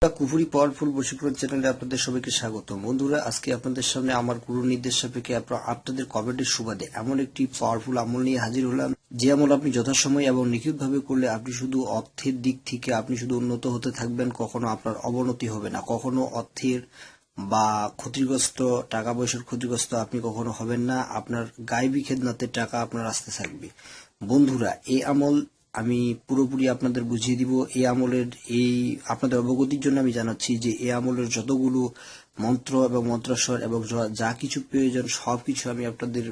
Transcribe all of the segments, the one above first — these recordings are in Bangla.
কুফুরি পাওয়ারফুল প্রশিক্ষণ চ্যানেলে আপনাদের সবাইকে স্বাগত। বন্ধুরা, আজকে আপনাদের সামনে আমার গুরু নির্দেশ সাপেক্ষে আপনাদের কমেন্টের সুবাদে এমন একটি পাওয়ারফুল আমল নিয়ে হাজির হলাম, যে আমল আপনি যথাসময়ে এবং নিখুঁতভাবে করলে আপনি শুধু অর্থের দিক থেকে আপনি শুধু উন্নত হতে থাকবেন, কখনো আপনার অবনতি হবে না, কখনো অর্থের বা ক্ষতিগ্রস্ত টাকা পয়সার ক্ষতিগ্রস্ত আপনি কখনো হবেন না। আপনার গায়েবী খেদমতের টাকা আপনার আসতে থাকবে। বন্ধুরা, এই আমল আমি পুরোপুরি আপনাদের বুঝিয়ে দিব। এই আমলের আপনাদের অবগতির জন্য আমি জানাচ্ছি যে এই আমলের যতগুলো মন্ত্র এবং মন্ত্রাস্বর এবং যা কিছু প্রয়োজন সবকিছু আমি আপনাদের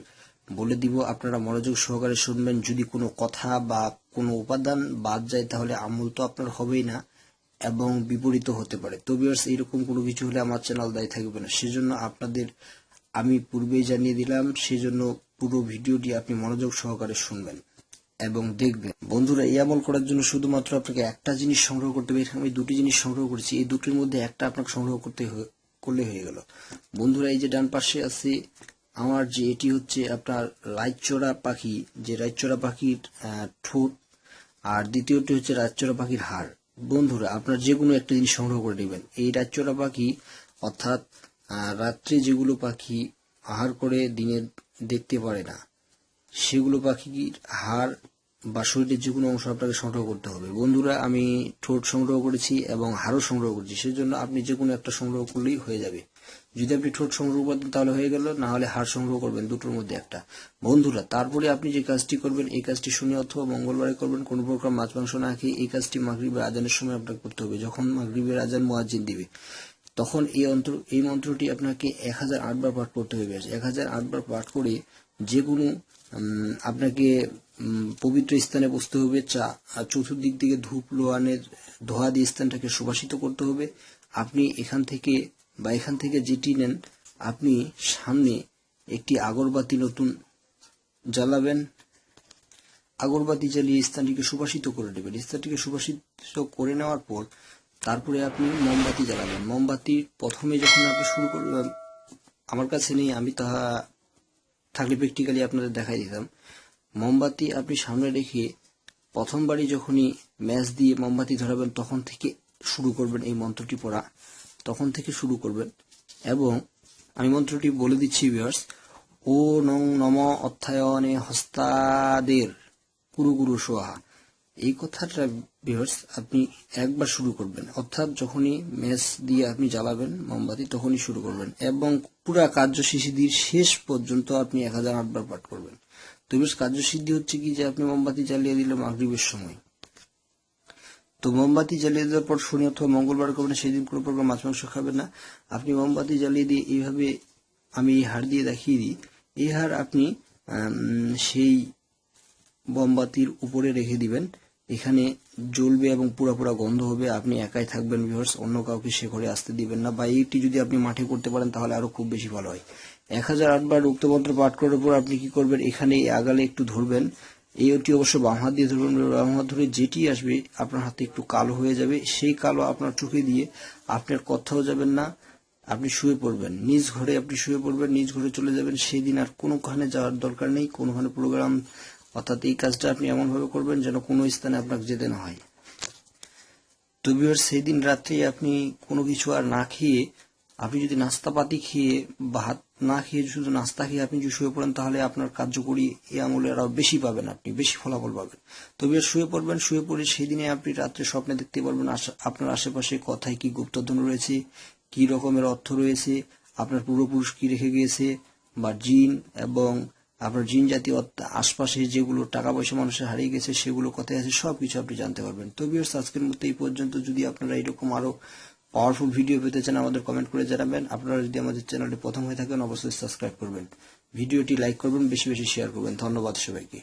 বলে দিব। আপনারা মনোযোগ সহকারে শুনবেন। যদি কোনো কথা বা কোনো উপাদান বাদ যায় তাহলে আমল তো আপনার হবেই না এবং বিপরীত হতে পারে। তো ভিউয়ার্স, এইরকম কোনো কিছু হলে আমার চ্যানেল দায়ী থাকবে না। সেজন্য আপনাদের আমি পূর্বেই জানিয়ে দিলাম। সেজন্য পুরো ভিডিওটি আপনি মনোযোগ সহকারে শুনবেন এবং দেখবেন। বন্ধুরা, এই আমল করার জন্য শুধুমাত্র আপনাকে একটা জিনিস সংগ্রহ করতে হবে। এখানে আমি দুটি জিনিস সংগ্রহ করেছি, এই দুটির মধ্যে একটা আপনাকে সংগ্রহ করলে হয়ে গেল। বন্ধুরা, এই যে ডান পাশে আছে আমার যে এটি হচ্ছে আপনার রাইচড়া পাখি, যে রাইচড়া পাখির ঠোঁট, আর দ্বিতীয়টি হচ্ছে রাইচড়া পাখির হাড়। বন্ধুরা, আপনার যে কোনো একটা জিনিস সংগ্রহ করে নেবেন। এই রাইচড়া পাখি অর্থাৎ রাত্রে যেগুলো পাখি আহার করে দিনে দেখতে পারে না, সেগুলো পাখির হাড় বা শরীরের যে কোনো অংশ আপনাকে সংগ্রহ করতে হবে। বন্ধুরা, আমি ঠোঁট সংগ্রহ করেছি এবং হাড়ও সংগ্রহ করেছি, সেজন্য আপনি যে কোনো একটা সংগ্রহ করলেই হয়ে যাবে। যদি আপনি ঠোঁট সংগ্রহ করতেন তাহলে হয়ে গেল, না হলে হাড় সংগ্রহ করবেন, দুটোর মধ্যে একটা। বন্ধুরা, তারপরে আপনি যে কাজটি করবেন এই কাজটি শনি অথবা মঙ্গলবারে করবেন, কোনো প্রকার মাছ মাংস না খেয়ে। এই কাজটি মাগরিবের আজানের সময় আপনাকে করতে হবে। যখন মাগরিবের আজান মুয়াজ্জিন দিবে তখন এই মন্ত্রটি আপনাকে 1008 বার পাঠ করতে হবে। 1008 বার পাঠ করে যে কোনো আপনাকে পবিত্র স্থানে বসতে হবে। চতুর্দিক থেকে ধূপ লোহানের ধোয়া দিয়ে স্থানটাকে সুবাসিত করতে হবে। আপনি এখান থেকে যেটি নেন, আপনি সামনে একটি আগরবাতি নতুন জ্বালাবেন। আগরবাতি জ্বালিয়ে স্থানটিকে সুবাসিত করে নেবেন। স্থানটিকে সুবাসিত করে নেওয়ার পর তারপরে আপনি মোমবাতি জ্বালাবেন। মোমবাতি প্রথমে যখন আপনি শুরু করবেন, আমার কাছে নেই, আমি তাহা থাকলে প্র্যাকটিক্যালি আপনাদের দেখাই দিতাম। মোমবাতি আপনি সামনে রেখে প্রথমবারই যখনই ম্যাচ দিয়ে মোমবাতি ধরাবেন তখন থেকে শুরু করবেন এই মন্ত্রটি পড়া, তখন থেকে শুরু করবেন। এবং আমি মন্ত্রটি বলে দিচ্ছি ভিউয়ার্স। ও নং নম অধ্যায়নে হস্তাদের গুরু গুরু সোহা। এই কথাটা ভিউয়ার্স আপনি একবার শুরু করবেন, অর্থাৎ যখনই ম্যাচ দিয়ে আপনি জ্বালাবেন মোমবাতি তখনই শুরু করবেন এবং পুরা কার্যসিদ্ধির শেষ পর্যন্ত আপনি 1008 বার পাঠ করবেন। তো ভিউয়ার্স, কার্যসিদ্ধি হচ্ছে কি যে আপনি মোমবাতি জ্বালিয়ে দিলে মাগরিবের সময়, তো মোমবাতি জ্বালিয়ে দেওয়ার পর শনি অথবা মঙ্গলবার করবেন, সেই দিন কোনো প্রকার মাছ মাংস খাবেন না। আপনি মোমবাতি জ্বালিয়ে দিয়ে এইভাবে আমি এই হাড় দিয়ে দেখিয়ে দিই, এই হাড় আপনি সেই মোমবাতির উপরে রেখে দিবেন। এখানে জ্বলবে এবং পুরা গন্ধ হবে। আপনি একাই থাকবেন ভিউয়ার্স, অন্য কাউকে সে ঘরে আসতে দিবেন না। বা এইটি যদি আপনি মাঠে করতে পারেন তাহলে আরো খুব বেশি ভালো হয়। 1008 বার উক্ত মন্ত্র পাঠ করার পর আপনি কি করবেন, এখানে আগালে একটু ধরবেন। এইটি অবশ্য বাম হাত দিয়ে ধরবেন। বাম হাত ধরে যেটি আসবে আপনার হাতে একটু কালো হয়ে যাবে, সেই কালো আপনার চোখে দিয়ে আপনার কোথাও যাবেন না, আপনি শুয়ে পড়বেন নিজ ঘরে। আপনি শুয়ে পড়বেন, নিজ ঘরে চলে যাবেন। সেই দিন আর কোনোখানে যাওয়ার দরকার নেই, কোনোখানে প্রোগ্রাম, অর্থাৎ এই কাজটা আপনি এমন ভাবে করবেন যেন কোনো স্থানে আপনাকে যেতে না হয়। তো ভিউয়ার্স, সেই দিন রাত্রে আপনি কোনো কিছু আর না খেয়ে, আপনি যদি নাস্তাপাতি খেয়ে, ভাত না খেয়ে শুধু নাস্তা খেয়ে আপনি যদি শুয়ে পড়েন তাহলে আপনার কার্যকরী এই আমলে আরো বেশি পাবেন, আপনি বেশি ফলাফল পাবেন। তো ভিউয়ার্স, শুয়ে পড়বেন। শুয়ে পড়ে সেই দিনে আপনি রাত্রে স্বপ্নে দেখতে পারবেন আপনার আশেপাশে কথায় কি গুপ্তধন রয়েছে, কি রকমের অর্থ রয়েছে, আপনার পূর্বপুরুষ কি রেখে গিয়েছে, বা জিন এবং আপনার জিন জাতীয় আশপাশে যেগুলো টাকা পয়সা মানুষের হারিয়ে গেছে সেগুলো কোথায় আছে সবকিছু আপনি জানতে পারবেন। তো ভিউয়ার্স, আজকের মতো এই পর্যন্ত। যদি আপনারা এরকম আরো পাওয়ারফুল ভিডিও পেতে চান আমাদের কমেন্ট করে জানাবেন। আপনারা যদি আমাদের চ্যানেলটি প্রথম হয়ে থাকেন অবশ্যই সাবস্ক্রাইব করবেন, ভিডিওটি লাইক করবেন, বেশি বেশি শেয়ার করবেন। ধন্যবাদ সবাইকে।